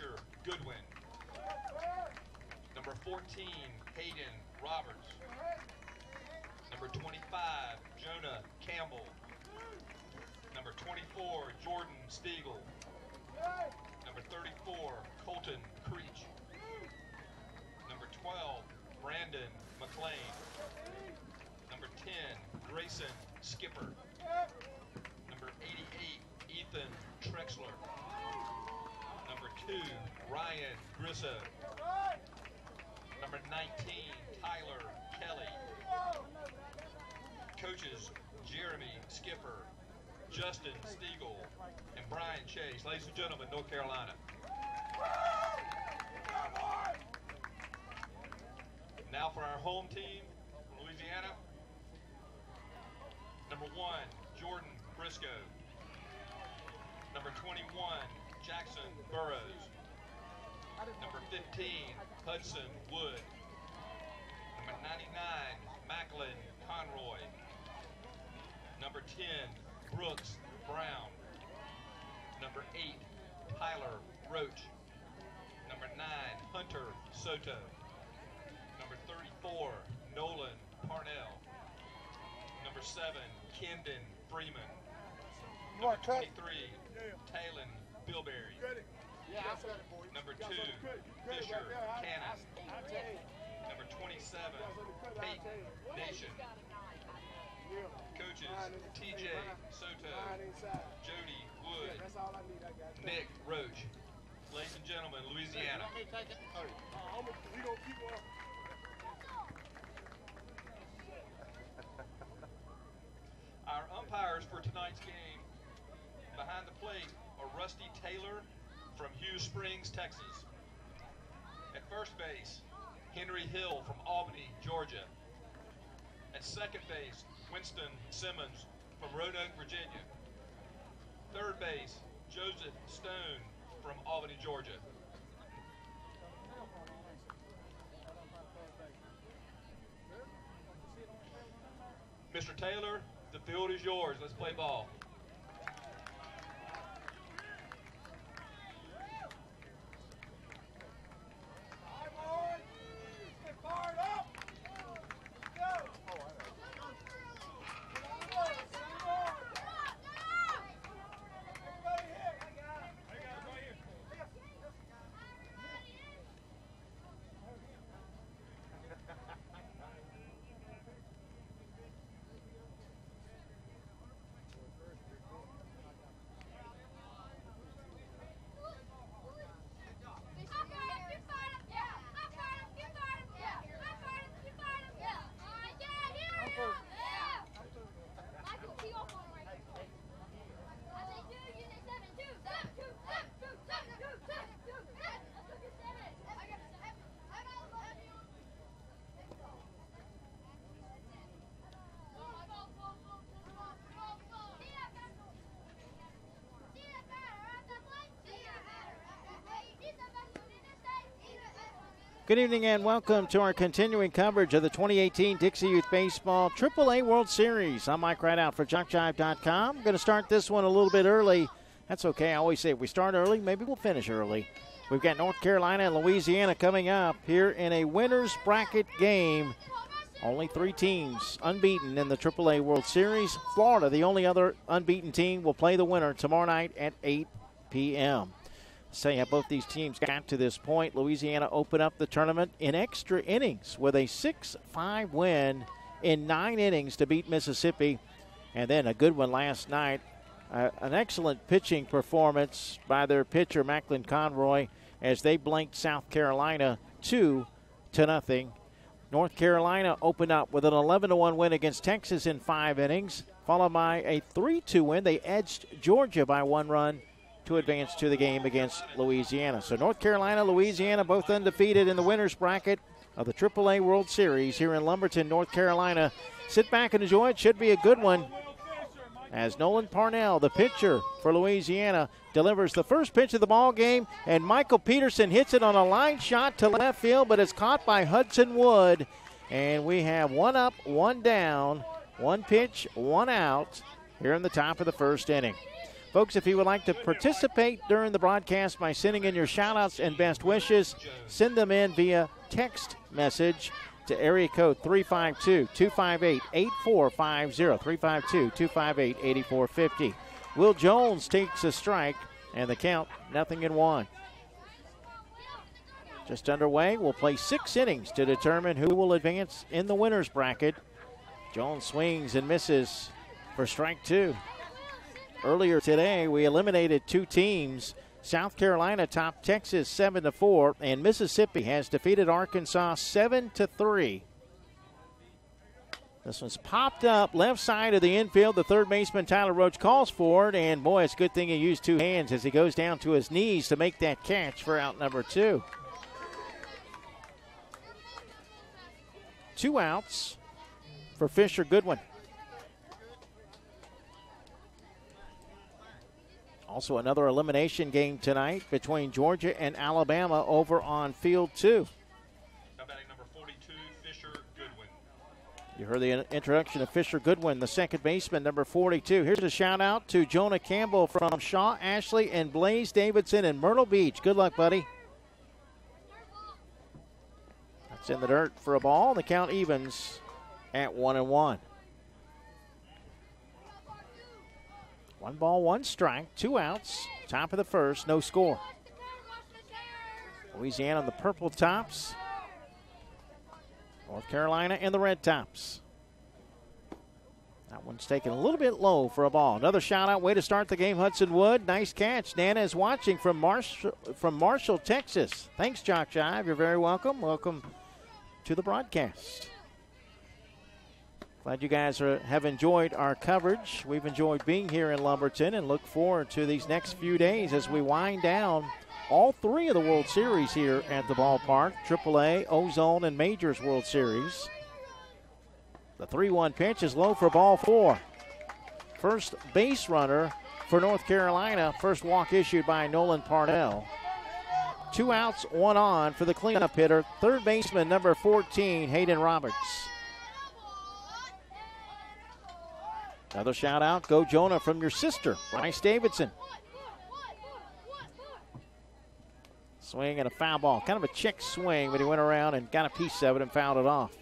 Fisher Goodwin. Number 14, Hayden Roberts. Number 25, Jonah Campbell. Number 24, Jordan Stiegel. Number 34, Colton Creech. Number 12, Brandon McLean. Number 10, Grayson Skipper. Number 88, Ethan Trexler. Number 2, Ryan Grisso. Number 19, Tyler Kelly. Coaches, Jeremy Skipper, Justin Stiegel, and Brian Chase. Ladies and gentlemen, North Carolina. Now for our home team from Louisiana. Number 1, Jordan Briscoe. Number 21, Jackson Burrows. Number 15, Hudson Wood. Number 99, Macklin Conroy. Number 10, Brooks Brown. Number 8, Tyler Roach. Number 9, Hunter Soto. Number 34, Nolan Parnell. Number 7, Camden Freeman. Number 23, Talon Bilberry. Number 2, Fisher Cannon. Number 27, Peyton Nation. Coaches, TJ Soto, Jody Wood, Nick Roach. Ladies and gentlemen, Louisiana. Our umpires for tonight's game, behind the plate, are Rusty Taylor from Hughes Springs, Texas. At first base, Henry Hill from Albany, Georgia. At second base, Winston Simmons from Roanoke, Virginia. Third base, Joseph Stone from Albany, Georgia. Mr. Taylor, the field is yours. Let's play ball. Good evening and welcome to our continuing coverage of the 2018 Dixie Youth Baseball AAA World Series. I'm Mike Rideout for JockJive.com. I'm going to start this one a little bit early. That's okay. I always say if we start early, maybe we'll finish early. We've got North Carolina and Louisiana coming up here in a winner's bracket game. Only 3 teams unbeaten in the AAA World Series. Florida, the only other unbeaten team, will play the winner tomorrow night at 8 p.m. Say how both these teams got to this point. Louisiana opened up the tournament in extra innings with a 6-5 win in 9 innings to beat Mississippi. And then a good one last night. An excellent pitching performance by their pitcher, Macklin Conroy, as they blanked South Carolina 2-0. North Carolina opened up with an 11-1 win against Texas in 5 innings, followed by a 3-2 win. They edged Georgia by 1 run to advance to the game against Louisiana. So North Carolina, Louisiana, both undefeated in the winner's bracket of the AAA World Series here in Lumberton, North Carolina. Sit back and enjoy it. Should be a good one. As Nolan Parnell, the pitcher for Louisiana, delivers the first pitch of the ball game, and Michael Peterson hits it on a line shot to left field, but it's caught by Hudson Wood. And we have 1 up, 1 down, 1 pitch, 1 out here in the top of the first inning. Folks, if you would like to participate during the broadcast by sending in your shout-outs and best wishes, send them in via text message to area code 352-258-8450, 352-258-8450. Will Jones takes a strike, and the count 0-1. Just underway. We'll play 6 innings to determine who will advance in the winner's bracket. Jones swings and misses for strike 2. Earlier today, we eliminated 2 teams. South Carolina topped Texas 7-4, and Mississippi has defeated Arkansas 7-3. This one's popped up left side of the infield. The third baseman, Tyler Roach, calls for it, and boy, it's a good thing he used 2 hands as he goes down to his knees to make that catch for out number 2. 2 outs for Fisher Goodwin. Also another elimination game tonight between Georgia and Alabama over on field 2. Now batting number 42, Fisher Goodwin. You heard the introduction of Fisher Goodwin, the second baseman, number 42. Here's a shout out to Jonah Campbell from Shaw, Ashley, and Blaze Davidson in Myrtle Beach. Good luck, buddy. That's in the dirt for a ball. The count evens at 1-1. 1 ball, 1 strike, 2 outs, top of the first, no score. Louisiana on the purple tops. North Carolina in the red tops. That one's taken a little bit low for a ball. Another shout out, way to start the game, Hudson Wood. Nice catch. Nana is watching from Marshall, Texas. Thanks, JockJive. You're very welcome. Welcome to the broadcast. Glad you guys have enjoyed our coverage. We've enjoyed being here in Lumberton and look forward to these next few days as we wind down all 3 of the World Series here at the ballpark. AAA, Ozone, and Majors World Series. The 3-1 pitch is low for ball 4. First base runner for North Carolina. First walk issued by Nolan Parnell. 2 outs, 1 on for the cleanup hitter. Third baseman, number 14, Hayden Roberts. Another shout out, go Jonah, from your sister, Bryce Davidson. Swing and a foul ball. Kind of a check swing, but he went around and got a piece of it and fouled it off.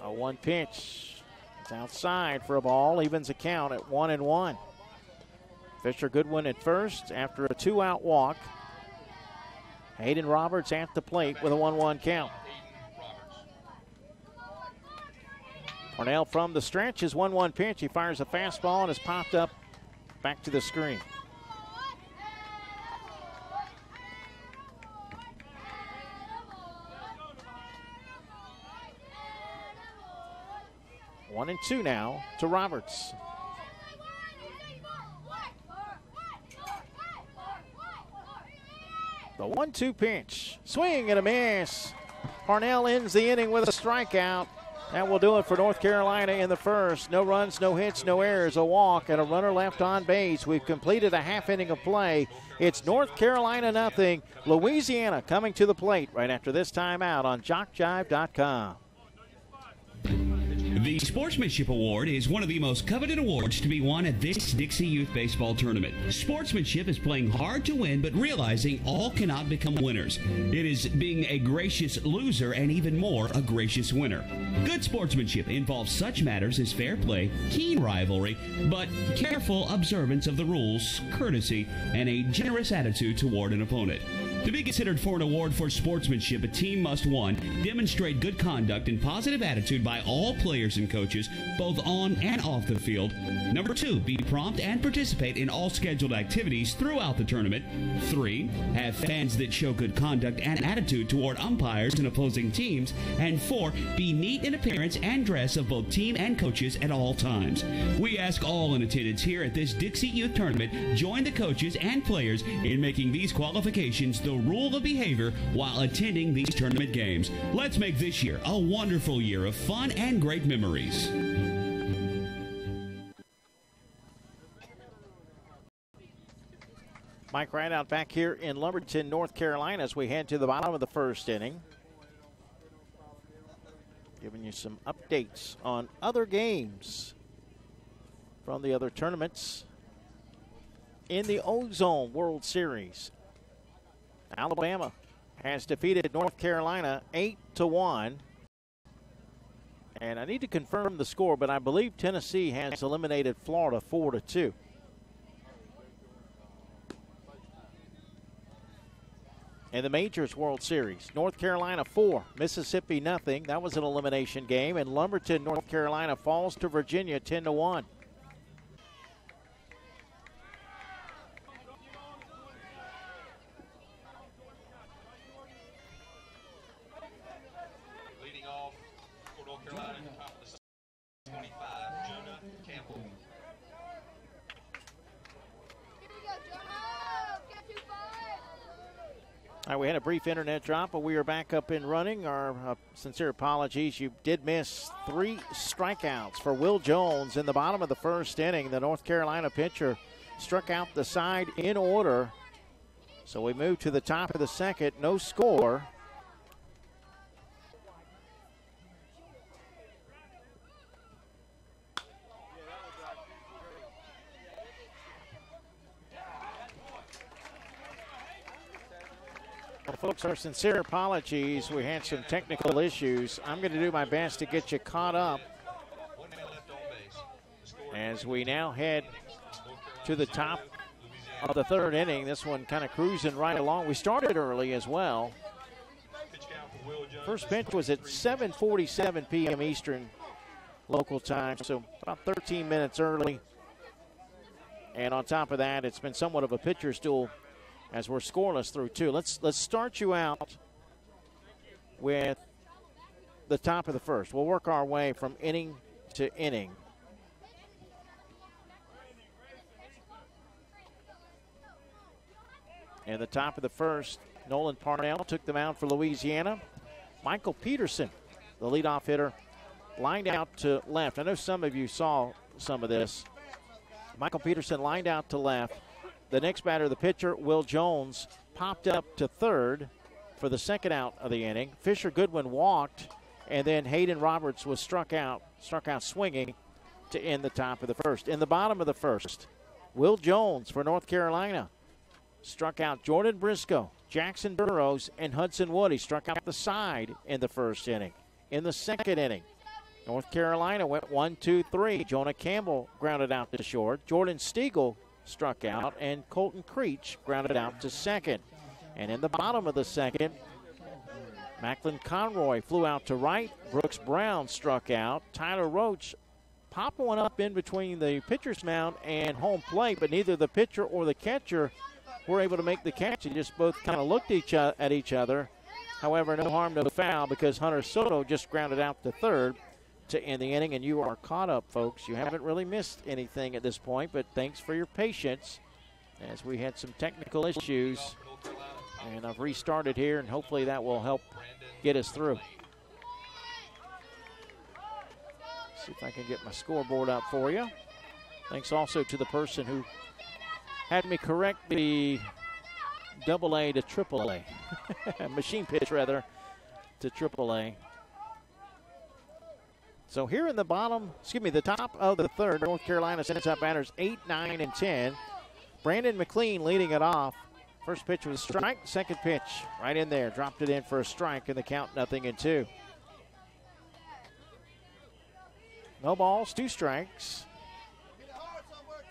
A 1 pitch. It's outside for a ball, evens a count at 1-1. Fisher Goodwin at first after a 2-out walk. Hayden Roberts at the plate with a 1-1 count. Parnell from the stretch, his 1-1 pitch. He fires a fastball and is popped up back to the screen. One and 2 now to Roberts. The 1-2 pitch. Swing and a miss. Parnell ends the inning with a strikeout. That will do it for North Carolina in the first. No runs, no hits, no errors, a walk, and a runner left on base. We've completed a half inning of play. It's North Carolina nothing. Louisiana coming to the plate right after this timeout on JockJive.com. The Sportsmanship Award is one of the most coveted awards to be won at this Dixie Youth Baseball Tournament. Sportsmanship is playing hard to win, but realizing all cannot become winners. It is being a gracious loser and even more a gracious winner. Good sportsmanship involves such matters as fair play, keen rivalry, but careful observance of the rules, courtesy, and a generous attitude toward an opponent. To be considered for an award for sportsmanship, a team must, 1, demonstrate good conduct and positive attitude by all players and coaches, both on and off the field. Number 2, be prompt and participate in all scheduled activities throughout the tournament. 3, have fans that show good conduct and attitude toward umpires and opposing teams. And 4, be neat in appearance and dress of both team and coaches at all times. We ask all in attendance here at this Dixie Youth Tournament, join the coaches and players in making these qualifications the rule of behavior while attending these tournament games. Let's make this year a wonderful year of fun and great memories. Mike Rideout back here in Lumberton, North Carolina, as we head to the bottom of the first inning. Giving you some updates on other games from the other tournaments in the Ozone World Series. Alabama has defeated North Carolina 8-1. And I need to confirm the score, but I believe Tennessee has eliminated Florida 4-2. In the Majors World Series, North Carolina 4, Mississippi nothing. That was an elimination game. And Lumberton, North Carolina falls to Virginia 10-1. Leading off for North Carolina at the top of the 25, Jonah Campbell. All right, we had a brief internet drop, but we are back up and running. Our sincere apologies. You did miss 3 strikeouts for Will Jones in the bottom of the first inning. The North Carolina pitcher struck out the side in order. So we move to the top of the second. No score. Well, folks, our sincere apologies. We had some technical issues. I'm going to do my best to get you caught up as we now head to the top of the third inning. This one kind of cruising right along. We started early as well. First pitch was at 7:47 p.m. Eastern local time, so about 13 minutes early. And on top of that, it's been somewhat of a pitcher's duel as we're scoreless through 2. Let's start you out with the top of the first. We'll work our way from inning to inning. In the top of the first, Nolan Parnell took the mound for Louisiana. Michael Peterson, the leadoff hitter, lined out to left. I know some of you saw some of this. Michael Peterson lined out to left. The next batter, the pitcher, Will Jones, popped up to third for the second out of the inning. Fisher Goodwin walked, and then Hayden Roberts was struck out swinging to end the top of the first. In the bottom of the first, Will Jones for North Carolina struck out Jordan Briscoe, Jackson Burrows, and Hudson Wood. He struck out the side in the first inning. In the second inning, North Carolina went 1-2-3. Jonah Campbell grounded out to short. Jordan Stiegel struck out, and Colton Creech grounded out to second. And in the bottom of the second, Macklin Conroy flew out to right. Brooks Brown struck out. Tyler Roach popped one up in between the pitcher's mound and home plate, but neither the pitcher or the catcher were able to make the catch. They just both kind of looked at each other. However, no harm, no foul, because Hunter Soto just grounded out to third to end the inning, and you are caught up, folks. You haven't really missed anything at this point, but thanks for your patience as we had some technical issues. And I've restarted here, and hopefully that will help get us through. See if I can get my scoreboard up for you. Thanks also to the person who had me correct the AA to AAA. Machine pitch, rather, to AAA. So here in the the top of the third, North Carolina sends up batters 8, 9, and 10. Brandon McLean leading it off. First pitch was a strike. Second pitch right in there. Dropped it in for a strike, and the count 0-2. No balls, 2 strikes.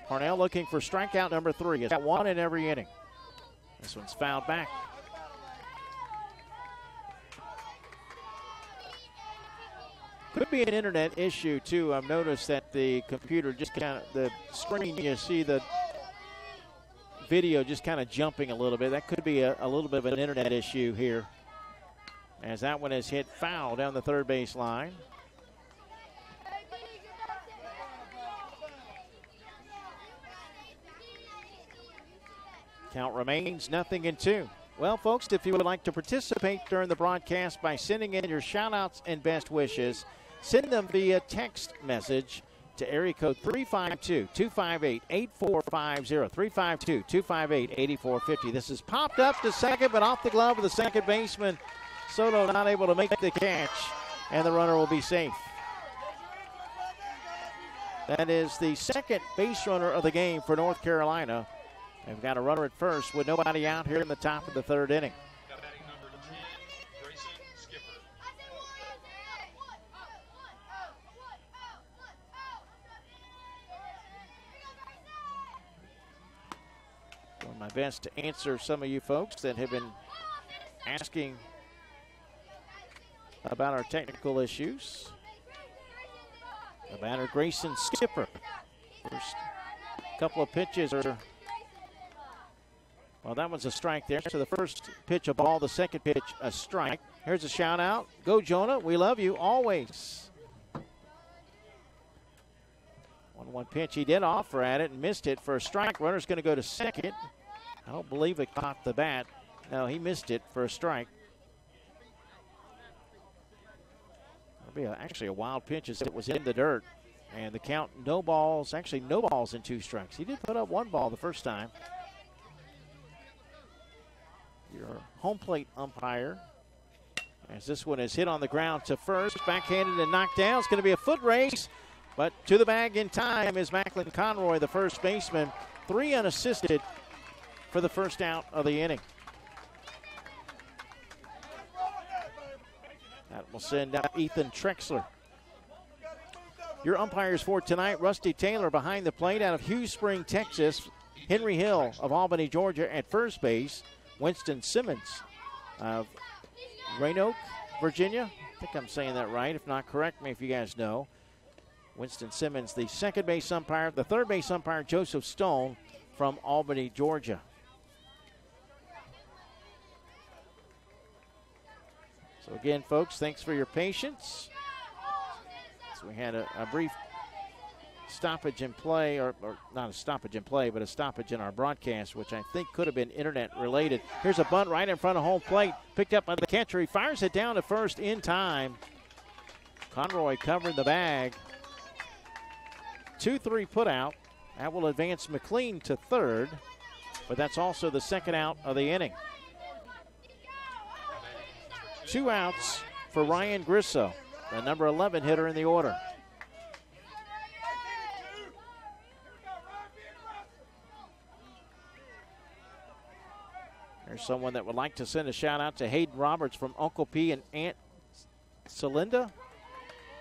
Parnell looking for strikeout number 3. He's got 1 in every inning. This one's fouled back. Could be an internet issue, too. I've noticed that the computer just the screen, you see the video just kind of jumping a little bit. That could be a little bit of an internet issue here, as that one is hit foul down the third base line. Count remains 0-2. Well, folks, if you would like to participate during the broadcast by sending in your shout-outs and best wishes, send them via text message to area code 352-258-8450, 352-258-8450. This is popped up to second, but off the glove of the second baseman. Soto not able to make the catch, and the runner will be safe. That is the second base runner of the game for North Carolina. They've got a runner at first with nobody out here in the top of the third inning. Batting number 10, Grayson Skipper. Doing my best to answer some of you folks that have been asking about our technical issues. The batter, Grayson Skipper. First couple of pitches are, well, that one's a strike there. So the first pitch a ball, the second pitch a strike. Here's a shout out. Go Jonah, we love you always. 1-1 pitch. He did offer at it and missed it for a strike. Runner's going to go to second. I don't believe it caught the bat. No, he missed it for a strike. Be actually a wild pitch as it was in the dirt, and the count no balls, actually no balls and 2 strikes. He did put up 1 ball the first time. Your home plate umpire, as this one is hit on the ground to first, backhanded and knocked down. It's going to be a foot race, but to the bag in time is Macklin Conroy, the first baseman. 3 unassisted for the first out of the inning. That will send out Ethan Trexler. Your umpires for tonight, Rusty Taylor behind the plate out of Hughes Spring, Texas. Henry Hill of Albany, Georgia at first base. Winston Simmons of Roanoke, Virginia. I think I'm saying that right. If not, correct me if you guys know. Winston Simmons, the second base umpire. The third base umpire, Joseph Stone from Albany, Georgia. So again, folks, thanks for your patience. So we had a brief stoppage in play, or not a stoppage in play, but a stoppage in our broadcast, which I think could have been internet related. Here's a bunt right in front of home plate, picked up by the catcher. He fires it down to first in time. Conroy covering the bag. 2-3 put out. That will advance McLean to third, but that's also the second out of the inning. 2 outs for Ryan Grisso, the number 11 hitter in the order. There's someone that would like to send a shout out to Hayden Roberts from Uncle P and Aunt Celinda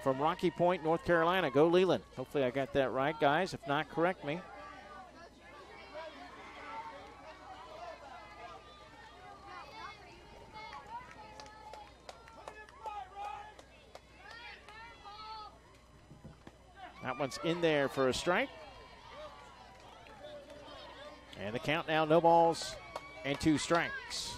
from Rocky Point, North Carolina. Go Leland. Hopefully I got that right, guys. If not, correct me. That one's in there for a strike. And the count now, no balls and 2 strikes.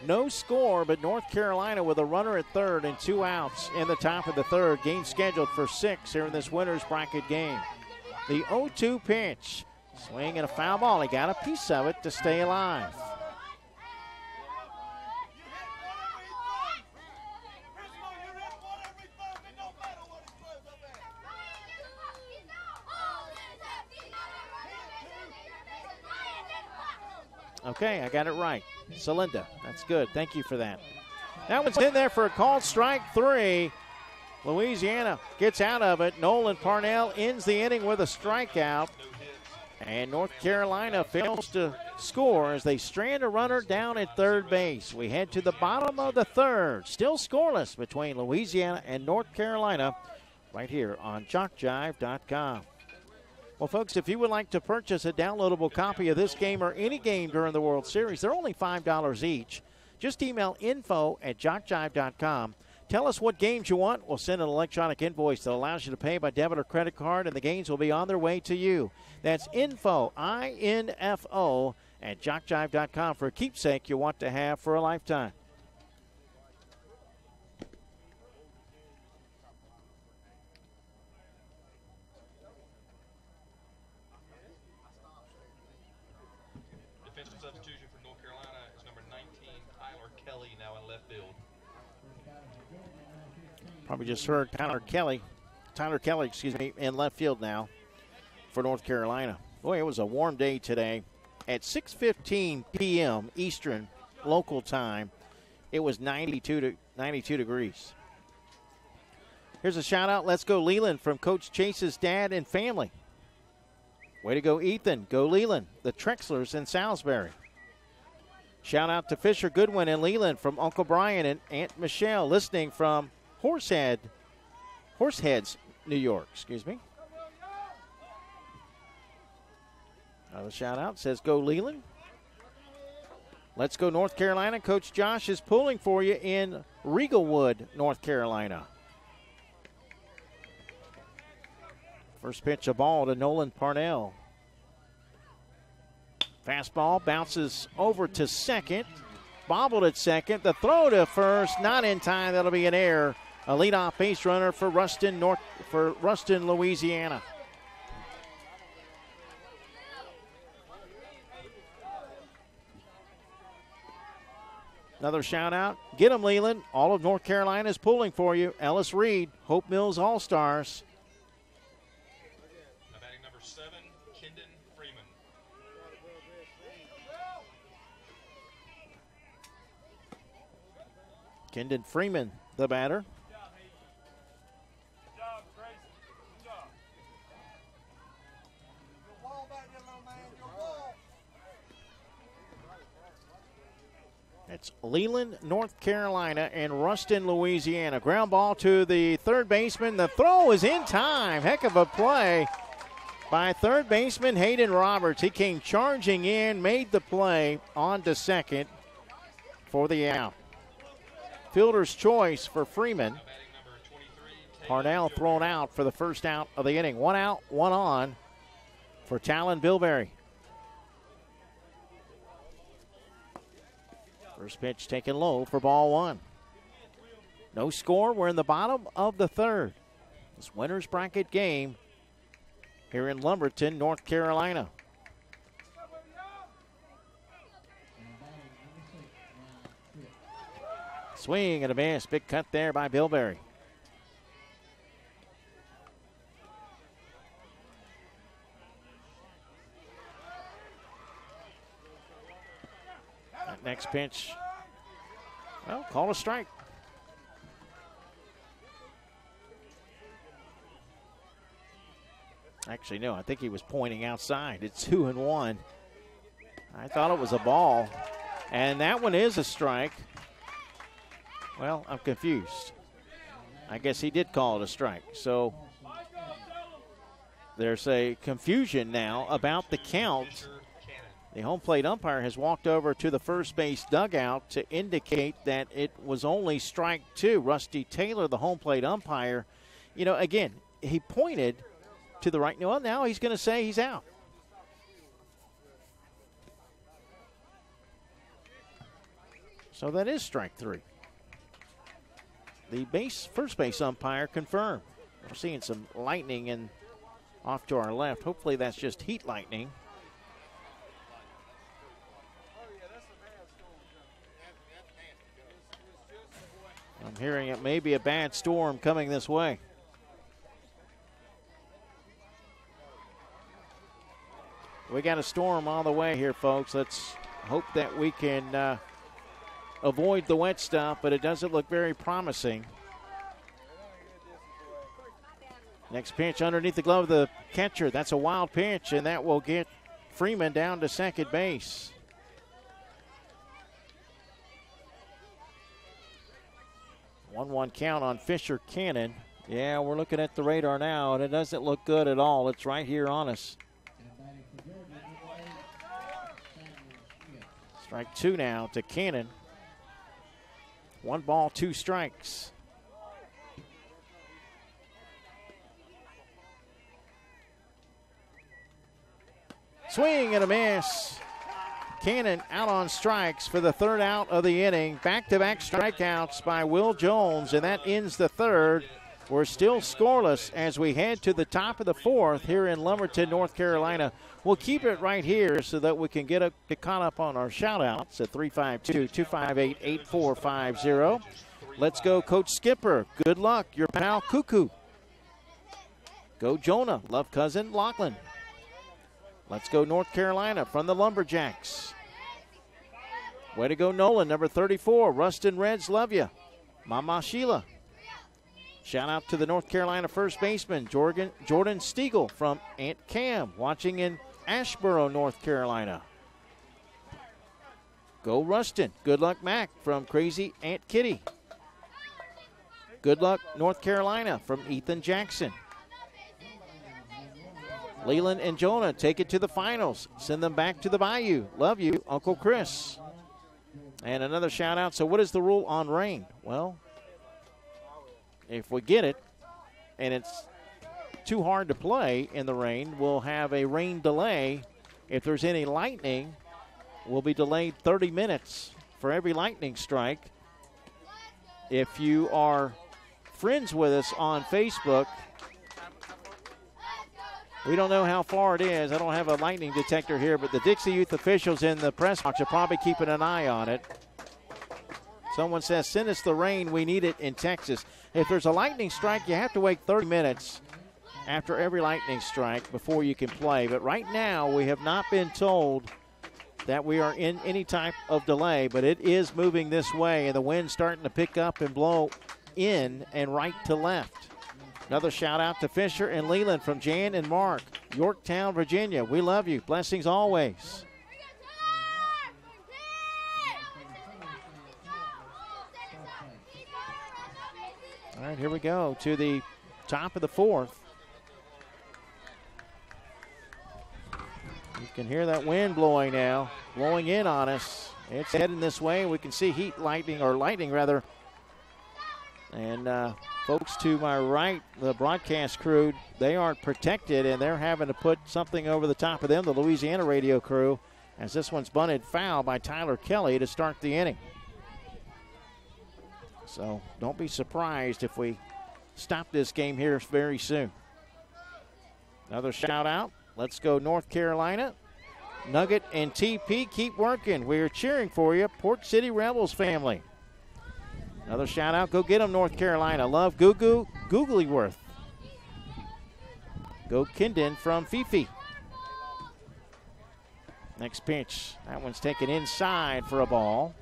No score, but North Carolina with a runner at third and 2 outs in the top of the third. Game scheduled for 6 here in this winner's bracket game. The 0-2 pitch. Swing and a foul ball. He got a piece of it to stay alive. Okay, I got it right. Celinda, that's good. Thank you for that. That one's in there for a called strike 3. Louisiana gets out of it. Nolan Parnell ends the inning with a strikeout. And North Carolina fails to score as they strand a runner down at third base. We head to the bottom of the third. Still scoreless between Louisiana and North Carolina right here on JockJive.com. Well, folks, if you would like to purchase a downloadable copy of this game or any game during the World Series, they're only $5 each. Just email info@jockjive.com. Tell us what games you want. We'll send an electronic invoice that allows you to pay by debit or credit card, and the games will be on their way to you. That's info, I-N-F-O, @jockjive.com for a keepsake you want to have for a lifetime. Defensive substitution for North Carolina is number 19, Tyler Kelly, now in left field. Probably just heard Tyler Kelly Tyler Kelly, in left field now for North Carolina. Boy, it was a warm day today. At 6:15 p.m. Eastern local time, it was 92 degrees. Here's a shout-out. Let's go Leland from Coach Chase's dad and family. Way to go, Ethan. Go Leland. The Trexlers in Salisbury. Shout-out to Fisher Goodwin and Leland from Uncle Brian and Aunt Michelle listening from Horseheads, New York. Another shout-out says go Leland. Let's go North Carolina. Coach Josh is pulling for you in Regalwood, North Carolina. First pitch, a ball to Nolan Parnell. Fastball bounces over to second. Bobbled at second. The throw to first, not in time. That'll be an error. A leadoff base runner for Ruston, Louisiana. Another shout out. Get them, Leland. All of North Carolina is pulling for you. Ellis Reed, Hope Mills All-Stars. Batting number 7, Kendon Freeman. Kendon Freeman, the batter. It's Leland, North Carolina, and Ruston, Louisiana. Ground ball to the third baseman. The throw is in time. Heck of a play by third baseman Hayden Roberts. He came charging in, made the play on to second for the out. Fielder's choice for Freeman. Parnell thrown out for the first out of the inning. 1 out, 1 on for Talon Bilberry. First pitch taken low for ball 1. No score. We're in the bottom of the third. This winner's bracket game here in Lumberton, North Carolina. Swing and a miss. Big cut there by Bilberry. Next pitch, well, call a strike. Actually, no, I think he was pointing outside. It's 2-1. I thought it was a ball, and that one is a strike. Well, I'm confused. I guess he did call it a strike. So there's a confusion now about the count. The home plate umpire has walked over to the first base dugout to indicate that it was only strike 2. Rusty Taylor, the home plate umpire, again, he pointed to the right. Well, now he's going to say he's out. So that is strike 3. The first base umpire confirmed. We're seeing some lightning off to our left. Hopefully that's just heat lightning. I'm hearing it may be a bad storm coming this way. We got a storm on the way here, folks. Let's hope that we can avoid the wet stuff, but it doesn't look very promising. Next pitch underneath the glove of the catcher. That's a wild pitch, and that will get Freeman down to second base. 1-1 count on Fisher Cannon. Yeah, we're looking at the radar now, and it doesn't look good at all. It's right here on us. Strike 2 now to Cannon. 1 ball, 2 strikes. Swing and a miss. Cannon out on strikes for the third out of the inning. Back-to-back strikeouts by Will Jones, and that ends the third. We're still scoreless as we head to the top of the fourth here in Lumberton, North Carolina. We'll keep it right here so that we can get caught up on our shout-outs at 352-258-8450. Let's go, Coach Skipper. Good luck, your pal Cuckoo. Go Jonah, love cousin Lachlan. Let's go North Carolina from the Lumberjacks. Way to go Nolan, number 34. Ruston Reds love you. Mama Sheila. Shout out to the North Carolina first baseman, Jordan Stiegel from Aunt Cam, watching in Asheboro, North Carolina. Go Ruston. Good luck Mac from Crazy Aunt Kitty. Good luck North Carolina from Ethan Jackson. Leland and Jonah take it to the finals. Send them back to the Bayou. Love you, Uncle Chris. And another shout out. So what is the rule on rain? Well, if we get it and it's too hard to play in the rain, we'll have a rain delay. If there's any lightning, we'll be delayed 30 minutes for every lightning strike. If you are friends with us on Facebook, we don't know how far it is. I don't have a lightning detector here, but the Dixie Youth officials in the press box are probably keeping an eye on it. Someone says, send us the rain. We need it in Texas. If there's a lightning strike, you have to wait 30 minutes after every lightning strike before you can play. But right now, we have not been told that we are in any type of delay, but it is moving this way, and the wind's starting to pick up and blow in and right to left. Another shout out to Fisher and Leland from Jan and Mark, Yorktown, Virginia. We love you. Blessings always. All right, here we go to the top of the fourth. You can hear that wind blowing now, blowing in on us. It's heading this way. We can see lightning rather. And folks to my right, the broadcast crew, they aren't protected, and they're having to put something over the top of them, the Louisiana radio crew, as this one's bunted foul by Tyler Kelly to start the inning. So don't be surprised if we stop this game here very soon. Another shout out. Let's go North Carolina. Nugget and TP, keep working. We're cheering for you, Port City Rebels family. Another shout out. Go get them, North Carolina. Love Googlyworth. Go Kindon from Fifi. Next pitch. That one's taken inside for a ball.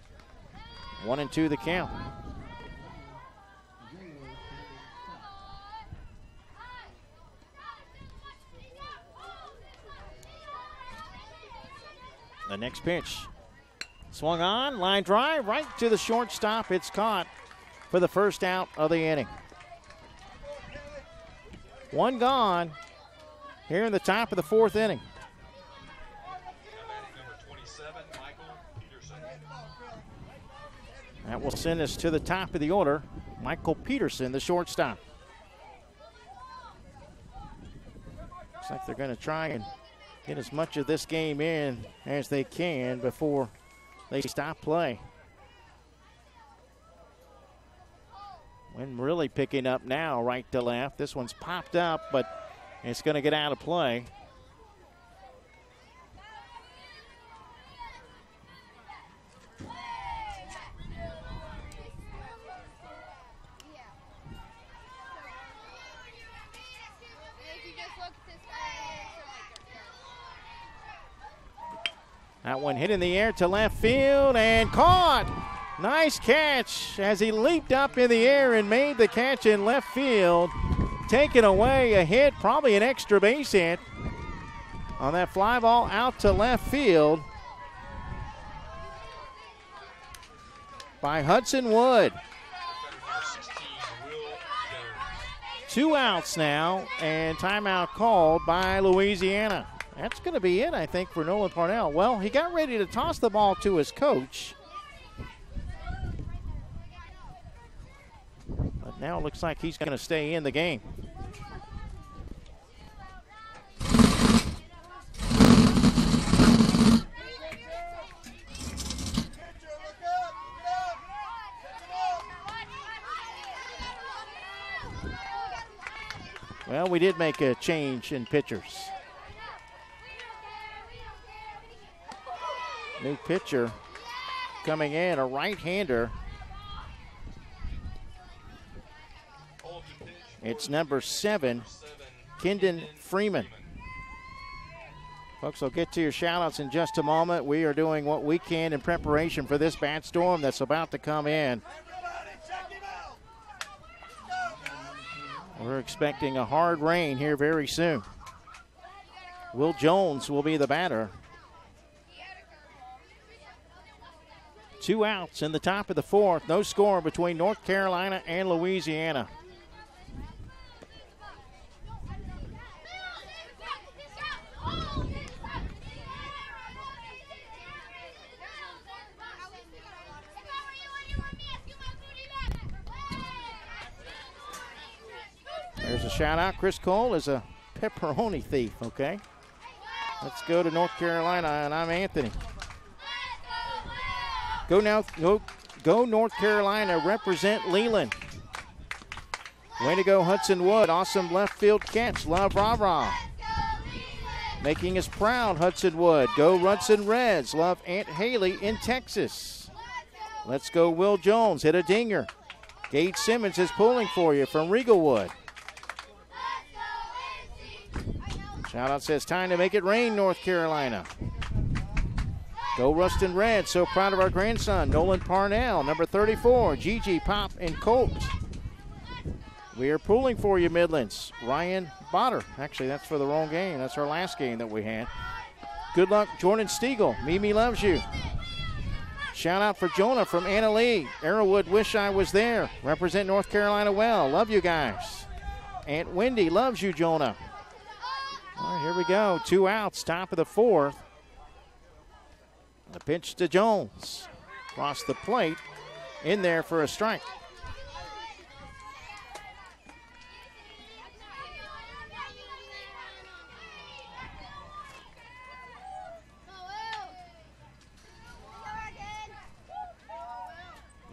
1-2 the count. The next pitch. Swung on, line drive, right to the shortstop. It's caught for the first out of the inning. One gone here in the top of the fourth inning. Number 27, Michael Peterson. That will send us to the top of the order. Michael Peterson, the shortstop. Looks like they're going to try and get as much of this game in as they can before they stop play. Wind really picking up now, right to left. This one's popped up, but it's going to get out of play. That one hit in the air to left field and caught. Nice catch as he leaped up in the air and made the catch in left field. Taking away a hit, probably an extra base hit on that fly ball out to left field by Hudson Wood. 2 outs now and timeout called by Louisiana. That's going to be it, I think, for Nolan Parnell. Well, he got ready to toss the ball to his coach. But now it looks like he's going to stay in the game. Well, we did make a change in pitchers. New pitcher coming in, a right-hander. It's number 7, Kendon Freeman. Folks, I'll get to your shout-outs in just a moment. We are doing what we can in preparation for this bad storm that's about to come in. We're expecting a hard rain here very soon. Will Jones will be the batter. 2 outs in the top of the 4th. No score between North Carolina and Louisiana. There's a shout out. Chris Cole is a pepperoni thief, okay? Let's go to North Carolina, and I'm Anthony. Go North Carolina, represent Leland. Way to go, Hudson Wood. Awesome left field catch. Love rah-rah. Making us proud, Hudson Wood. Go Rudson Reds. Love Aunt Haley in Texas. Let's go, Will Jones. Hit a dinger. Gage Simmons is pulling for you from Regalwood. Shout out says, time to make it rain, North Carolina. Go Ruston Red, so proud of our grandson, Nolan Parnell, number 34, Gigi, Pop, and Colt. We are pulling for you, Midlands. Ryan Botter. Actually, that's for the wrong game. That's our last game that we had. Good luck, Jordan Stiegel. Mimi loves you. Shout out for Jonah from Anna Lee. Arrowwood, wish I was there. Represent North Carolina well. Love you guys. Aunt Wendy loves you, Jonah. All right, here we go. 2 outs, top of the 4th. The pitch to Jones. Across the plate. In there for a strike.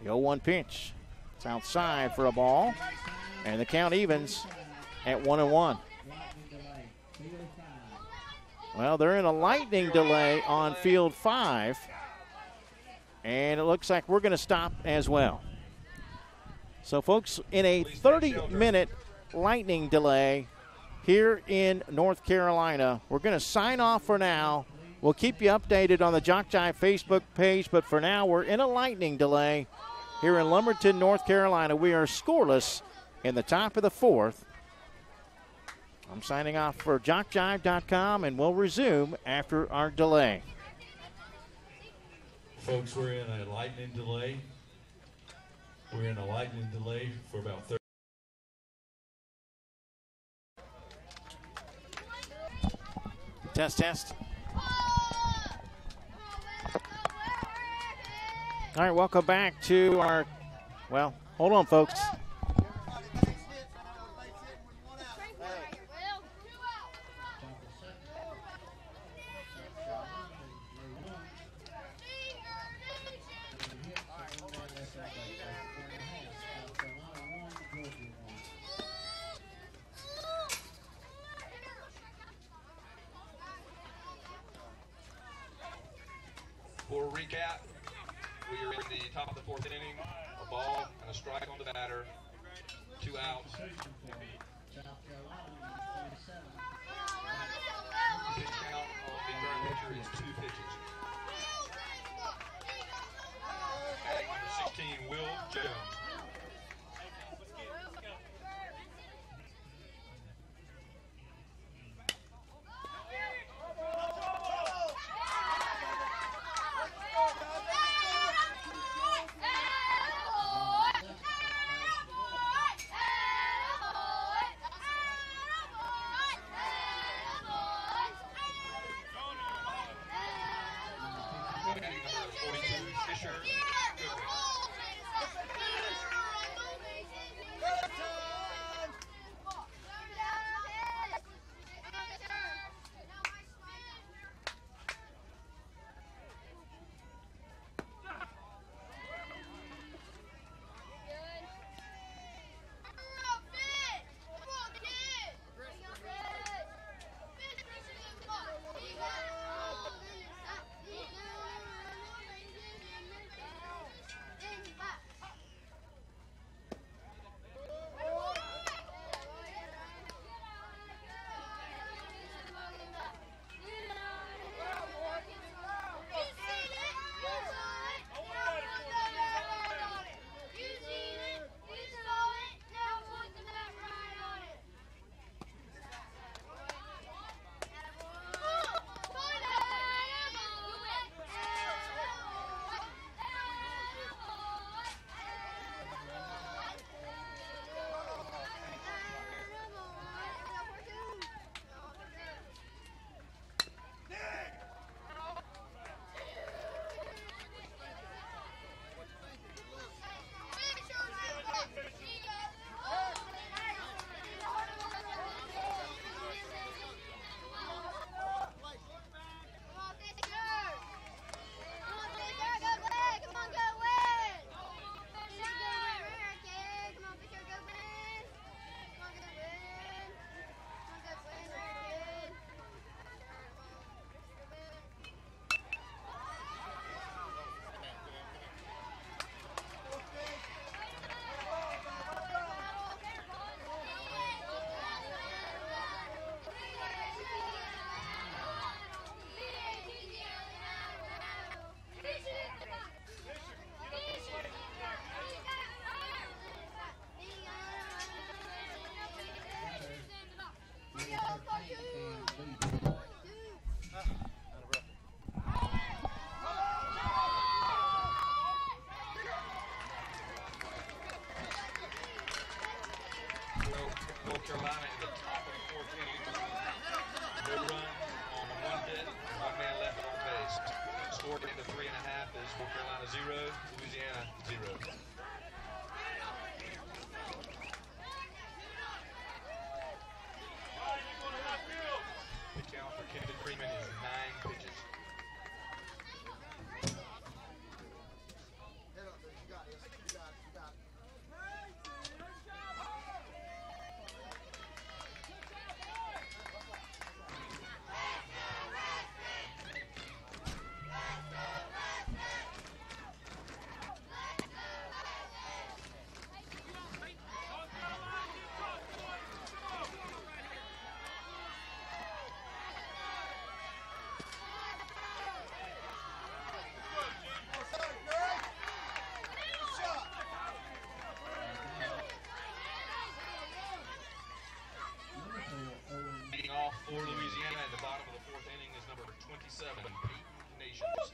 The 0-1 pitch. It's outside for a ball. And the count evens at 1-1. Well, they're in a lightning delay on field 5. And it looks like we're going to stop as well. So, folks, in a 30-minute lightning delay here in North Carolina, we're going to sign off for now. We'll keep you updated on the JockJive Facebook page, but for now, we're in a lightning delay here in Lumberton, North Carolina. We are scoreless in the top of the 4th. I'm signing off for JockJive.com, and we'll resume after our delay. Folks, we're in a lightning delay. We're in a lightning delay for about 30. Test, test. All right, welcome back to our, well, hold on, folks. For a recap, we are in the top of the 4th inning. A ball and a strike on the batter. 2 outs. The pitch count on the current pitcher is 2 pitches. Batting number 16, Will Jones. North Carolina in the top of the fourth inning. No runs on one hit, one man left on base. Score into 3.5 is North Carolina 0, Louisiana 0. The count for Kennedy Freeman is 9 pitches. For Louisiana at the bottom of the fourth inning is number 27, Pete Nations.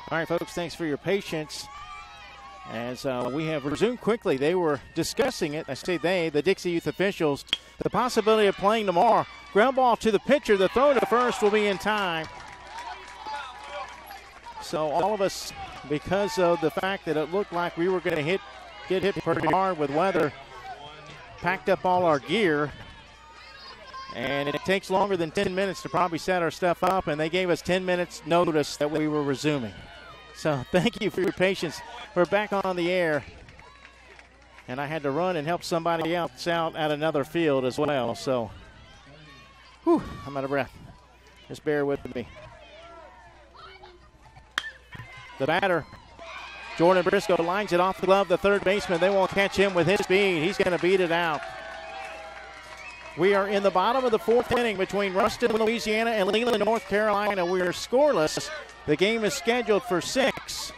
All right, folks, thanks for your patience. As we have resumed quickly, they were discussing it. I say they, the Dixie Youth officials, the possibility of playing tomorrow. Ground ball to the pitcher. The throw to first will be in time. So all of us, because of the fact that it looked like we were going to get hit pretty hard with weather, packed up all our gear. And it takes longer than 10 minutes to probably set our stuff up, and they gave us 10 minutes notice that we were resuming. So thank you for your patience. We're back on the air. And I had to run and help somebody else out at another field as well. So, I'm out of breath. Just bear with me. The batter, Jordan Briscoe, lines it off the glove. The third baseman, they won't catch him with his speed. He's going to beat it out. We are in the bottom of the fourth inning between Ruston, Louisiana, and Leland, North Carolina. We are scoreless. The game is scheduled for 6.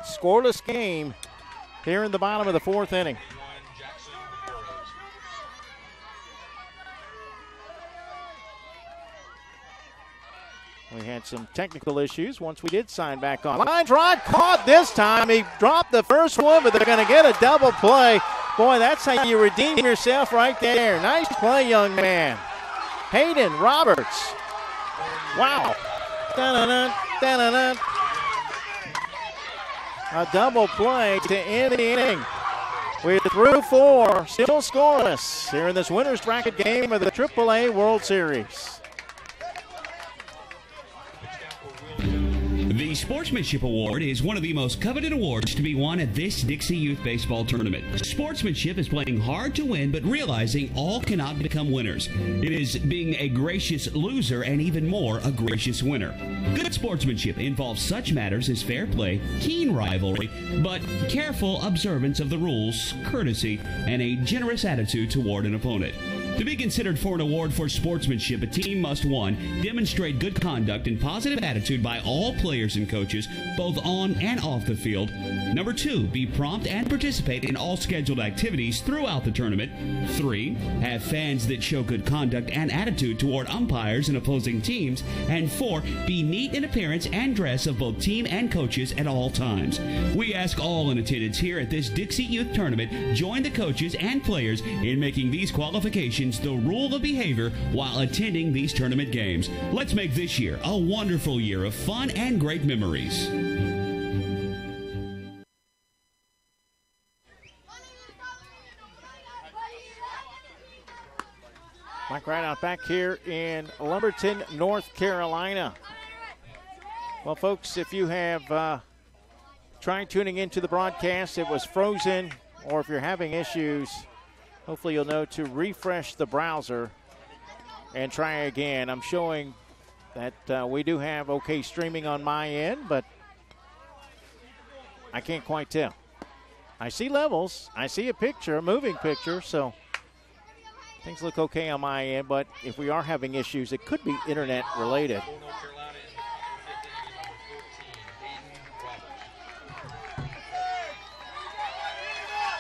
Scoreless game here in the bottom of the fourth inning. We had some technical issues once we did sign back on. Line drive caught this time. He dropped the first one, but they're going to get a double play. Boy, that's how you redeem yourself right there. Nice play, young man. Hayden Roberts. Wow. Da-da-da, da-da-da. A double play to end the inning. We're through 4, still scoreless here in this winner's bracket game of the AAA World Series. The Sportsmanship Award is one of the most coveted awards to be won at this Dixie Youth Baseball Tournament. Sportsmanship is playing hard to win, but realizing all cannot become winners. It is being a gracious loser and even more a gracious winner. Good sportsmanship involves such matters as fair play, keen rivalry, but careful observance of the rules, courtesy, and a generous attitude toward an opponent. To be considered for an award for sportsmanship, a team must, 1, demonstrate good conduct and positive attitude by all players and coaches, both on and off the field. Number 2, be prompt and participate in all scheduled activities throughout the tournament. 3, have fans that show good conduct and attitude toward umpires and opposing teams. And 4, be neat in appearance and dress of both team and coaches at all times. We ask all in attendance here at this Dixie Youth Tournament join the coaches and players in making these qualifications the rule of behavior while attending these tournament games. Let's make this year a wonderful year of fun and great memories. Mike Rideout back here in Lumberton, North Carolina. Well, folks, if you have tried tuning into the broadcast, it was frozen, or if you're having issues, hopefully you'll know to refresh the browser and try again. I'm showing that we do have okay streaming on my end, but I can't quite tell. I see levels. I see a picture, a moving picture, so things look okay on my end, but if we are having issues, it could be internet related.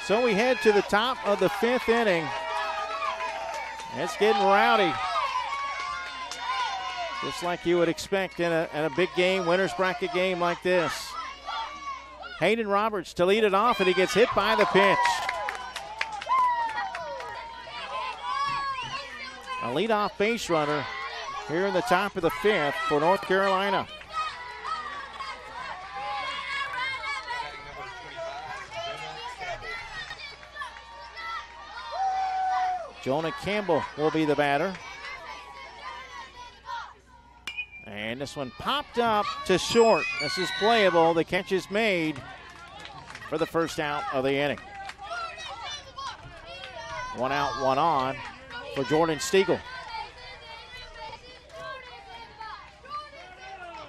So we head to the top of the 5th inning. It's getting rowdy. Just like you would expect in a big game, winner's bracket game like this. Hayden Roberts to lead it off, and he gets hit by the pitch. A leadoff base runner here in the top of the fifth for North Carolina. Jonah Campbell will be the batter. And this one popped up to short. This is playable. The catch is made for the first out of the inning. 1 out, 1 on for Jordan Stiegel.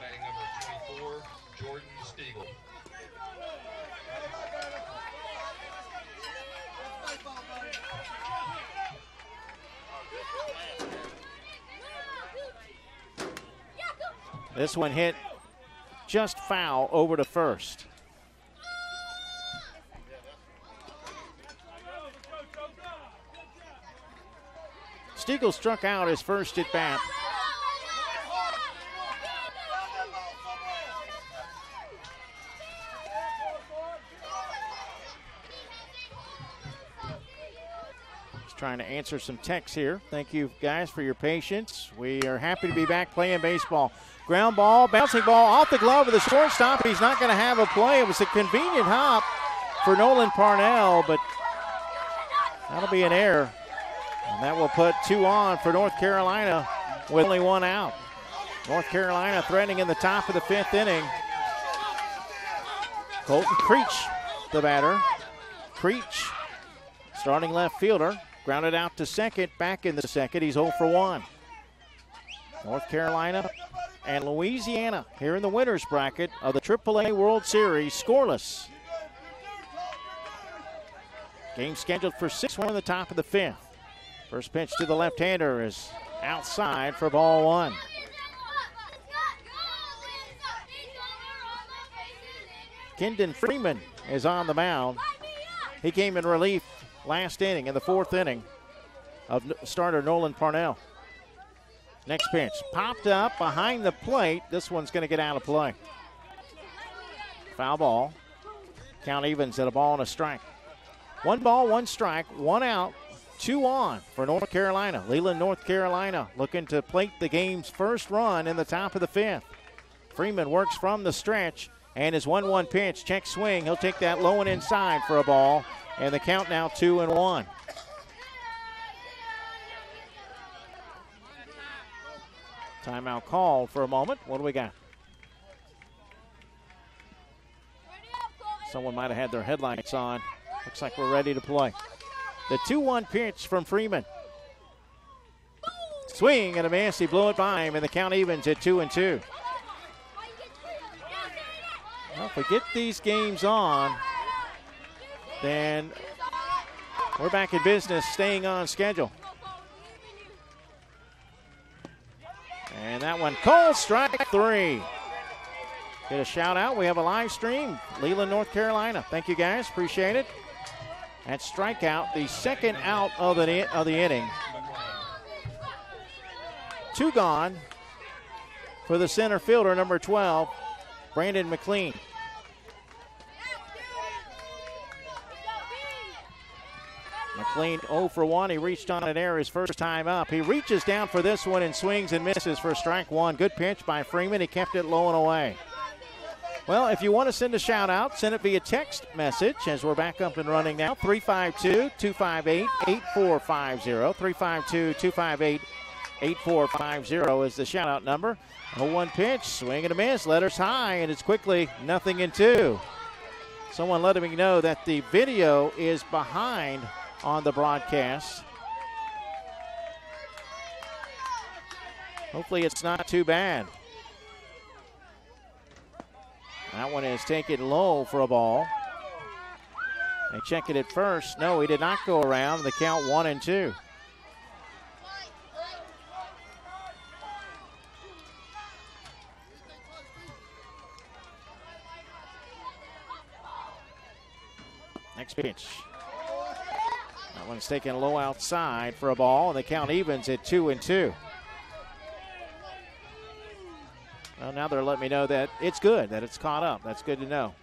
Batting number 24, Jordan Stiegel. This one hit just foul over to first. Stiegel struck out his first at bat. Just trying to answer some texts here. Thank you guys for your patience. We are happy to be back playing baseball. Ground ball, bouncing ball off the glove of the shortstop. He's not going to have a play. It was a convenient hop for Nolan Parnell, but that'll be an error. And that will put 2 on for North Carolina with only 1 out. North Carolina threatening in the top of the 5th inning. Colton Creech, the batter. Creech, starting left fielder, grounded out to second, back in the second. He's 0 for 1. North Carolina and Louisiana here in the winners bracket of the AAA World Series, scoreless. Game scheduled for 6-1 in the top of the 5th. First pitch to the left-hander is outside for ball 1. Kendon Freeman is on the mound. He came in relief last inning in the 4th inning of starter Nolan Parnell. Next pitch popped up behind the plate. This one's going to get out of play. Foul ball. Count evens at a ball and a strike. 1 ball, 1 strike, 1 out, 2 on for North Carolina. Leland, North Carolina looking to plate the game's first run in the top of the 5th. Freeman works from the stretch, and his 1-1 pitch, check swing. He'll take that low and inside for a ball, and the count now 2-1. Timeout called for a moment. What do we got? Someone might have had their headlights on. Looks like we're ready to play. The 2-1 pitch from Freeman. Swing and a miss. He blew it by him, and the count evens at 2-2. Well, if we get these games on, then we're back in business, staying on schedule. And that one called strike 3. Get a shout out. We have a live stream. Leland, North Carolina. Thank you guys. Appreciate it. That strikeout, the second out of the inning. 2 gone for the center fielder, number 12, Brandon McLean. McLean 0 for 1. He reached on an error his first time up. He reaches down for this one and swings and misses for strike 1. Good pitch by Freeman. He kept it low and away. Well, if you want to send a shout out, send it via text message as we're back up and running now. 352-258-8450. 352-258-8450 is the shout out number. 0-1 pitch, swing and a miss, letters high, and it's quickly 0-2. Someone letting me know that the video is behind on the broadcast. Hopefully it's not too bad. That one is taken low for a ball. They check it at first. No, he did not go around. The count 1-2. Next pitch. That one's taken low outside for a ball, and the count evens at 2-2. Well, now they're letting me know that it's good, that it's caught up. That's good to know.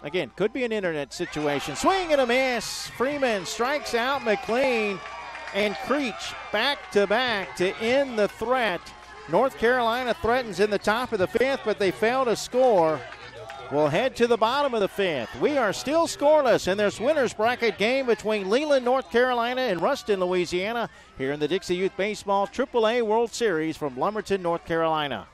Again, could be an internet situation. Swing and a miss. Freeman strikes out McLean and Creech back-to-back to end the threat. North Carolina threatens in the top of the fifth, but they fail to score. We'll head to the bottom of the fifth. We are still scoreless in this winner's bracket game between Leland, North Carolina and Ruston, Louisiana, here in the Dixie Youth Baseball AAA World Series from Lumberton, North Carolina.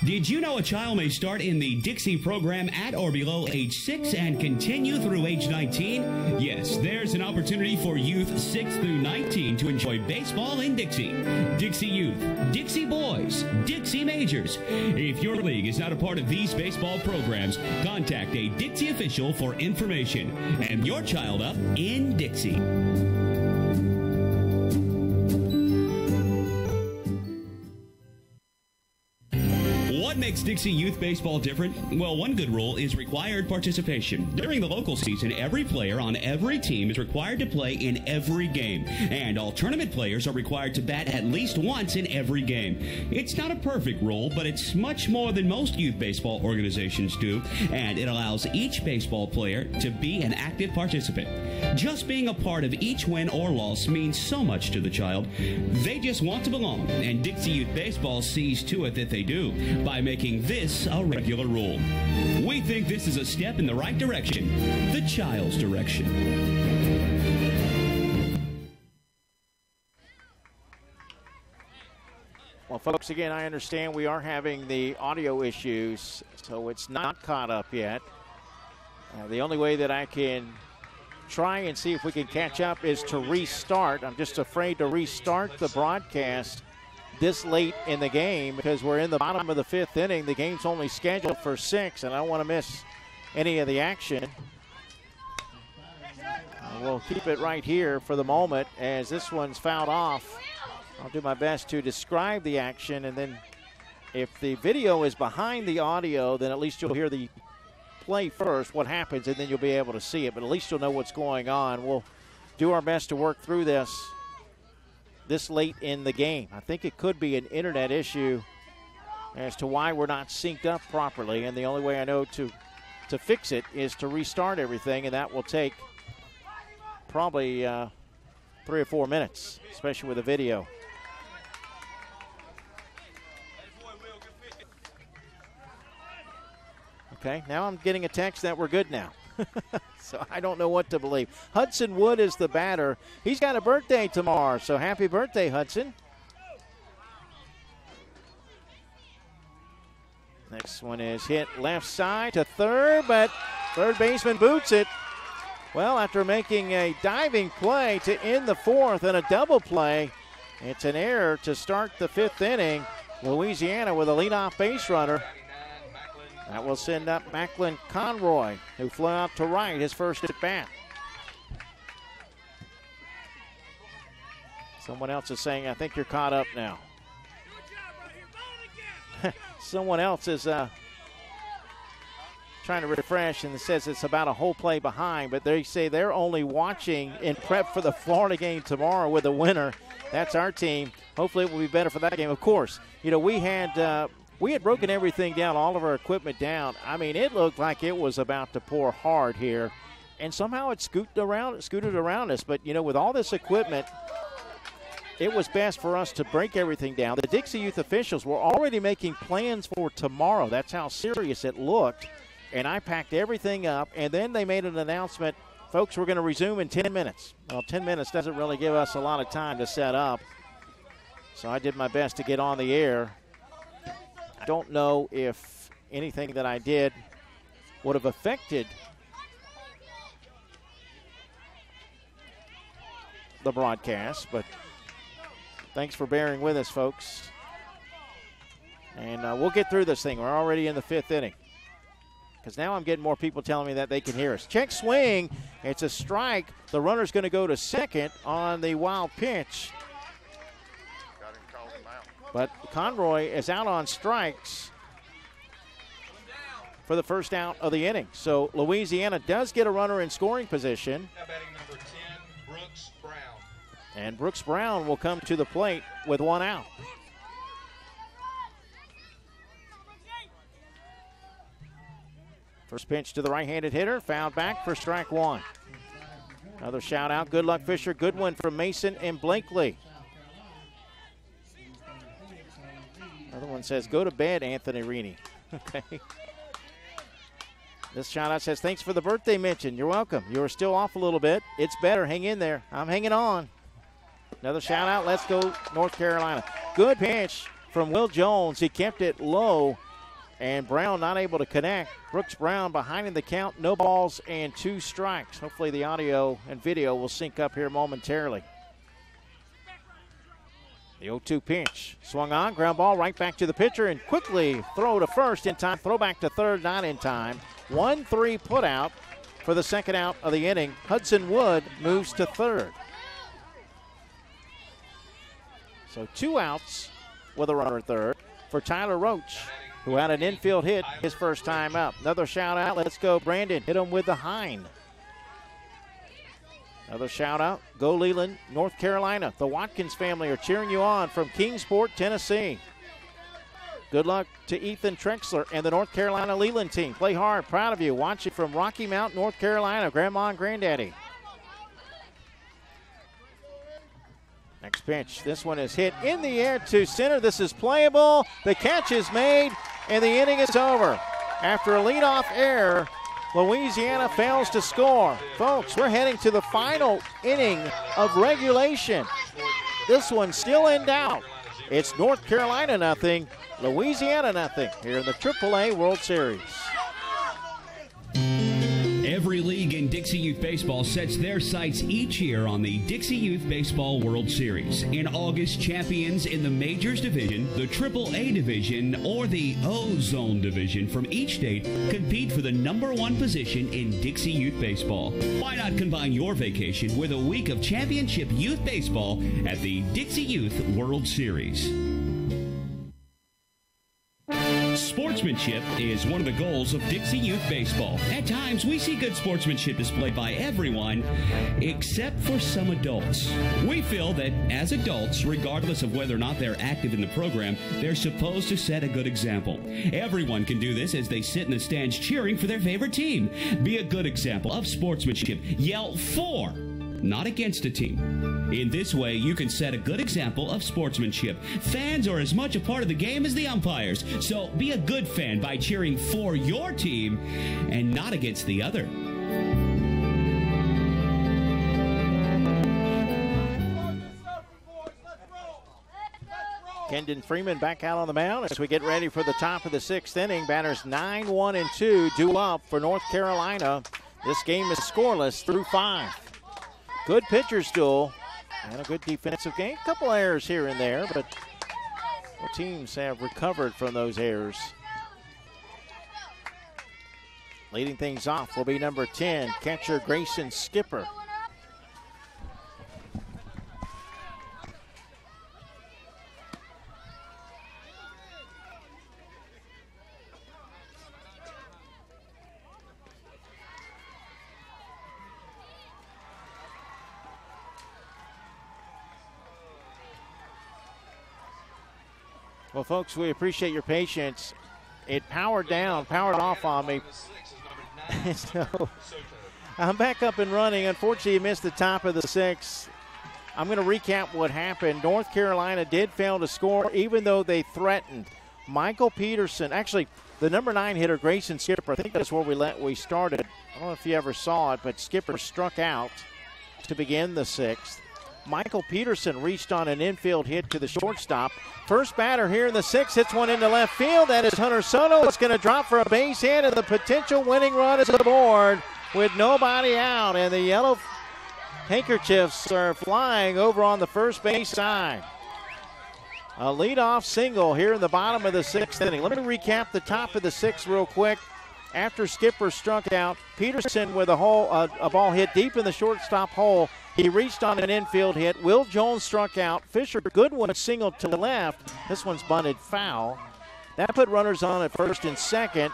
Did you know a child may start in the Dixie program at or below age 6 and continue through age 19? Yes, there's an opportunity for youth 6 through 19 to enjoy baseball in Dixie. Dixie Youth, Dixie Boys, Dixie Majors. If your league is not a part of these baseball programs, contact a Dixie official for information. And your child up in Dixie. What makes Dixie Youth Baseball different? Well, one good rule is required participation. During the local season, every player on every team is required to play in every game, and all tournament players are required to bat at least once in every game. It's not a perfect rule, but it's much more than most youth baseball organizations do, and it allows each baseball player to be an active participant. Just being a part of each win or loss means so much to the child. They just want to belong, and Dixie Youth Baseball sees to it that they do by making this a regular rule. We think this is a step in the right direction, the child's direction. Well, folks, again, I understand we are having the audio issues, so it's not caught up yet. The only way that I can try and see if we can catch up is to restart. I'm just afraid to restart the broadcast this late in the game because we're in the bottom of the fifth inning. The game's only scheduled for 6, and I don't want to miss any of the action. We'll keep it right here for the moment as this one's fouled off. I'll do my best to describe the action, and then if the video is behind the audio, then at least you'll hear the play first, what happens, and then you'll be able to see it, but at least you'll know what's going on. We'll do our best to work through this late in the game. I think it could be an internet issue as to why we're not synced up properly, and the only way I know to fix it is to restart everything, and that will take probably 3 or 4 minutes, especially with the video. Okay, now I'm getting a text that we're good now. So I don't know what to believe. Hudson Wood is the batter. He's got a birthday tomorrow, so happy birthday, Hudson. Next one is hit left side to third, but third baseman boots it. Well, after making a diving play to end the fourth and a double play, it's an error to start the fifth inning. Louisiana with a leadoff base runner. That will send up Macklin Conroy, who flew out to right his first at bat. Someone else is saying, I think you're caught up now. Someone else is trying to refresh and says it's about a whole play behind, but they say they're only watching in prep for the Florida game tomorrow with a winner. That's our team. Hopefully it will be better for that game. Of course, you know, we had broken everything down, all of our equipment down. I mean, it looked like it was about to pour hard here, and somehow it scooted around us. But, you know, with all this equipment, it was best for us to break everything down. The Dixie Youth officials were already making plans for tomorrow. That's how serious it looked. And I packed everything up, and then they made an announcement, folks, we're going to resume in 10 minutes. Well, 10 minutes doesn't really give us a lot of time to set up. So I did my best to get on the air. I don't know if anything that I did would have affected the broadcast, but thanks for bearing with us, folks. And we'll get through this thing. We're already in the fifth inning. Because now I'm getting more people telling me that they can hear us. Check swing. It's a strike. The runner's going to go to second on the wild pitch. But Conroy is out on strikes for the first out of the inning. So Louisiana does get a runner in scoring position. Now batting number 10, Brooks Brown. And Brooks Brown will come to the plate with one out. First pitch to the right-handed hitter, fouled back for strike one. Another shout out, good luck Fisher, good one from Mason and Blakely. Another one says, go to bed, Anthony Rini. Okay. This shout out says, thanks for the birthday mention. You're welcome. You were still off a little bit. It's better. Hang in there. I'm hanging on. Another shout out. Let's go North Carolina. Good pitch from Will Jones. He kept it low, and Brown not able to connect. Brooks Brown behind in the count. No balls and 2 strikes. Hopefully the audio and video will sync up here momentarily. The 0-2 pitch. Swung on. Ground ball right back to the pitcher, and quickly throw to first in time. Throw back to third, not in time. 1-3 put out for the second out of the inning. Hudson Wood moves to third. So 2 outs with a runner at third for Tyler Roach, who had an infield hit his first time up. Another shout out. Let's go Brandon. Hit him with the hind. Another shout out. Go Leland, North Carolina. The Watkins family are cheering you on from Kingsport, Tennessee. Good luck to Ethan Trexler and the North Carolina Leland team. Play hard. Proud of you. Watching from Rocky Mount, North Carolina. Grandma and Granddaddy. Next pitch. This one is hit in the air to center. This is playable. The catch is made, and the inning is over. After a leadoff error, Louisiana fails to score. Folks, we're heading to the final inning of regulation. This one's still in doubt. It's North Carolina nothing, Louisiana nothing here in the AAA World Series. Every league in Dixie Youth Baseball sets their sights each year on the Dixie Youth Baseball World Series. In August, champions in the Majors Division, the AAA Division, or the O-Zone Division from each state compete for the #1 position in Dixie Youth Baseball. Why not combine your vacation with a week of championship youth baseball at the Dixie Youth World Series? Sportsmanship is one of the goals of Dixie Youth Baseball. At times, we see good sportsmanship displayed by everyone except for some adults. We feel that as adults, regardless of whether or not they're active in the program, they're supposed to set a good example. Everyone can do this as they sit in the stands cheering for their favorite team. Be a good example of sportsmanship. Yell for, not against a team. In this way, you can set a good example of sportsmanship. Fans are as much a part of the game as the umpires, so be a good fan by cheering for your team and not against the other. Kendon Freeman back out on the mound as we get ready for the top of the 6th inning. Batters 9, 1, and 2 due up for North Carolina. This game is scoreless through 5. Good pitcher's duel and a good defensive game. A couple errors here and there, but both teams have recovered from those errors. Leading things off will be number 10, catcher Grayson Skipper. Well, folks, we appreciate your patience. It powered off on me. So I'm back up and running. Unfortunately, you missed the top of the 6th. I'm going to recap what happened. North Carolina did fail to score, even though they threatened. Michael Peterson, actually, the number 9 hitter, Grayson Skipper, I think that's where we started. I don't know if you ever saw it, but Skipper struck out to begin the 6th. Michael Peterson reached on an infield hit to the shortstop. First batter here in the 6th hits one into left field. That is Hunter Soto. It's going to drop for a base hit, and the potential winning run is aboard with nobody out. And the yellow handkerchiefs are flying over on the first base side. A leadoff single here in the bottom of the 6th inning. Let me recap the top of the 6th real quick. After Skipper struck out, Peterson with a ball hit deep in the shortstop hole. He reached on an infield hit. Will Jones struck out. Fisher Goodwin singled to the left. This one's bunted foul. That put runners on at first and second.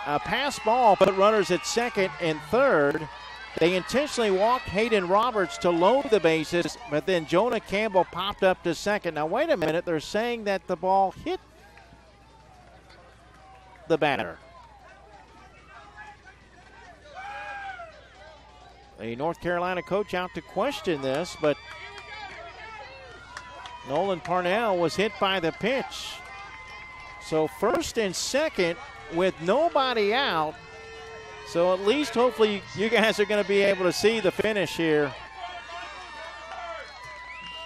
A pass ball put runners at second and third. They intentionally walked Hayden Roberts to load the bases, but then Jonah Campbell popped up to second. Now, wait a minute. They're saying that the ball hit the batter. a North Carolina coach out to question this, but Nolan Parnell was hit by the pitch. So first and second with nobody out. So at least hopefully you guys are going to be able to see the finish here.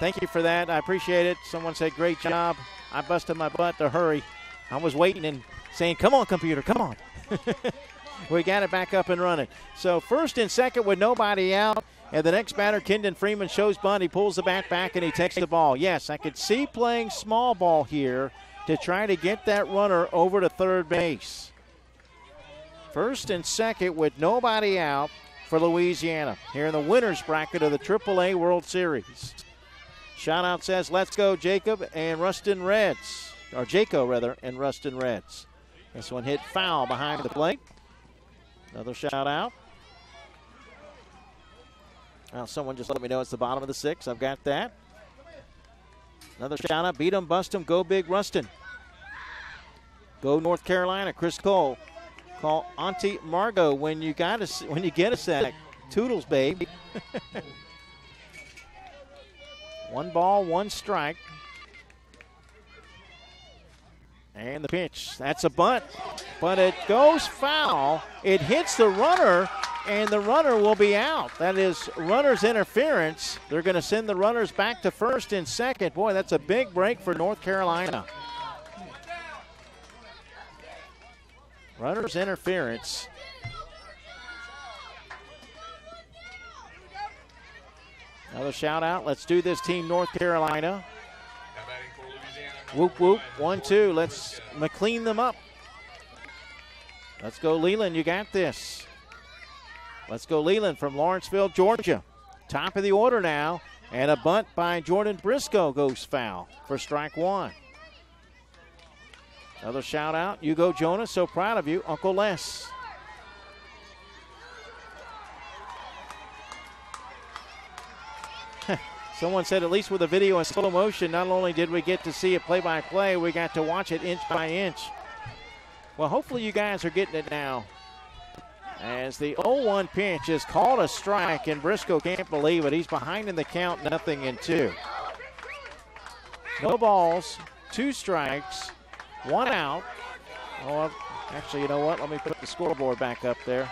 Thank you for that. I appreciate it. Someone said, great job. I busted my butt to hurry. I was waiting and saying, come on, computer, come on. We got it back up and running. So first and second with nobody out. And the next batter, Kendon Freeman, shows bunt. He pulls the bat back and he takes the ball. Yes, I could see playing small ball here to try to get that runner over to third base. First and second with nobody out for Louisiana here in the winner's bracket of the AAA World Series. Shout out says, let's go Jacob and Ruston Reds. Or Jaco, rather, and Ruston Reds. This one hit foul behind the plate. Another shout out. Well, someone just let me know it's the bottom of the sixth. I've got that. Another shout out. Beat 'em, bust 'em, go big Ruston. Go North Carolina. Chris Cole. Call Auntie Margot when you get a sack. Toodles, babe. 1 ball, 1 strike. And the pitch. That's a bunt. But it goes foul. It hits the runner, and the runner will be out. That is runner's interference. They're going to send the runners back to first and second. Boy, that's a big break for North Carolina. Runner's interference. Another shout out. Let's do this, team North Carolina. Whoop, whoop. 1-2. Let's McLean them up. Let's go, Leland. You got this. Let's go, Leland from Lawrenceville, Georgia. Top of the order now. And a bunt by Jordan Briscoe goes foul for strike 1. Another shout out. You go, Jonas. So proud of you, Uncle Les. Someone said at least with the video in slow motion, not only did we get to see it play-by-play, we got to watch it inch by inch. Well, hopefully you guys are getting it now. As the 0-1 pitch is called a strike, and Briscoe can't believe it. He's behind in the count, 0-2. No balls, 2 strikes, 1 out. Oh, actually, you know what? Let me put the scoreboard back up there.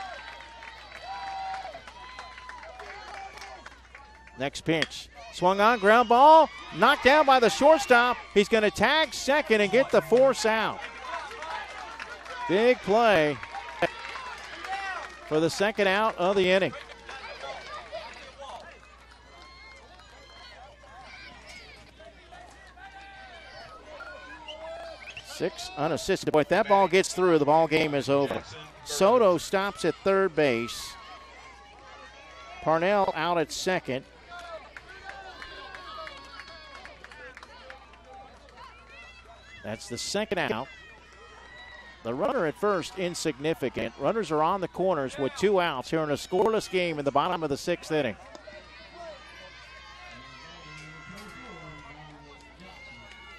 Next pitch. Swung on, ground ball, knocked down by the shortstop. He's going to tag second and get the force out. Big play for the second out of the inning. Six unassisted. Boy, if that ball gets through, the ball game is over. Soto stops at third base. Parnell out at second. That's the second out. The runner at first, insignificant. Runners are on the corners with 2 outs here in a scoreless game in the bottom of the 6th inning.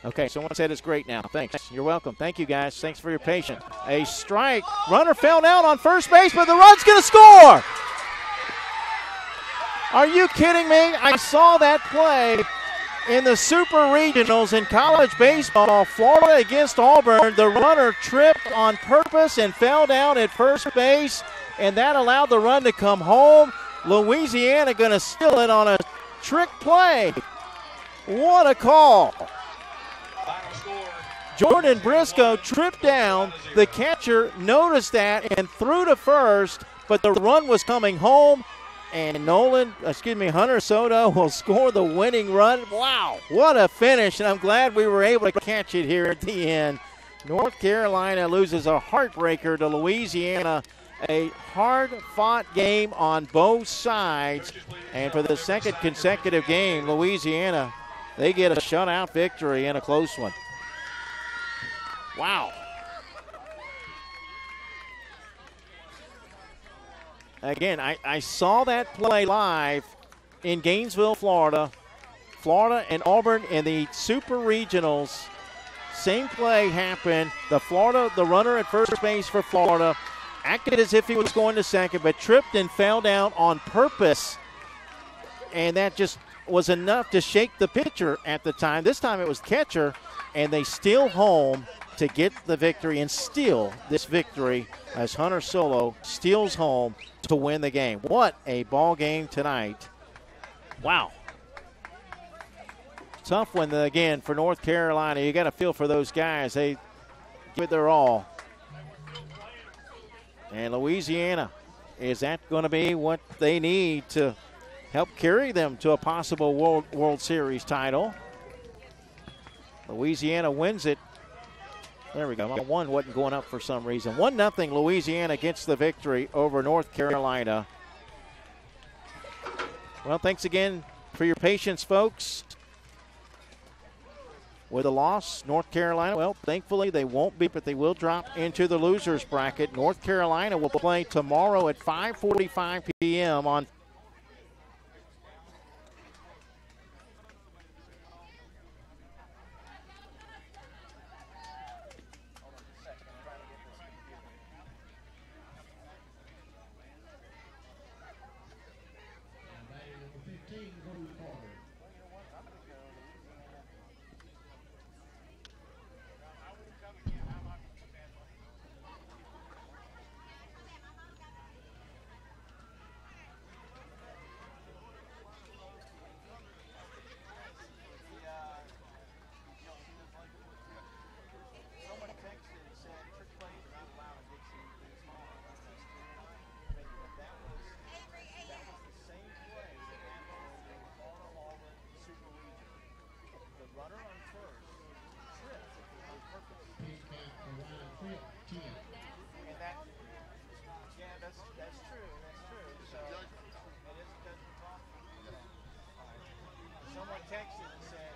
Okay, someone said it's great now. Thanks. You're welcome. Thank you, guys. Thanks for your patience. A strike. Runner fell down on first base, but the run's going to score. Are you kidding me? I saw that play in the Super Regionals in college baseball, Florida against Auburn. The runner tripped on purpose and fell down at first base, and that allowed the run to come home. Louisiana going to steal it on a trick play. What a call. Jordan Briscoe tripped down. The catcher noticed that and threw to first, but the run was coming home. And Hunter Soto will score the winning run. Wow, what a finish, and I'm glad we were able to catch it here at the end. North Carolina loses a heartbreaker to Louisiana. A hard-fought game on both sides. And for the second consecutive game, Louisiana, they get a shutout victory in a close one. Wow. Again, I saw that play live in Gainesville, Florida. Florida and Auburn in the Super Regionals. Same play happened. The runner at first base for Florida acted as if he was going to second, but tripped and fell down on purpose. And that just was enough to shake the pitcher at the time. This time it was catcher, and they steal home to get the victory and steal this victory as Hunter Solo steals home to win the game. What a ball game tonight. Wow. Tough one, again, for North Carolina. You got to feel for those guys. They give it their all. And Louisiana, is that going to be what they need to help carry them to a possible World Series title? Louisiana wins it. There we go. One wasn't going up for some reason. 1-0 Louisiana gets the victory over North Carolina. Well, thanks again for your patience, folks. With a loss, North Carolina, well, thankfully they won't be, but they will drop into the losers bracket. North Carolina will play tomorrow at 5:45 p.m. on texted and said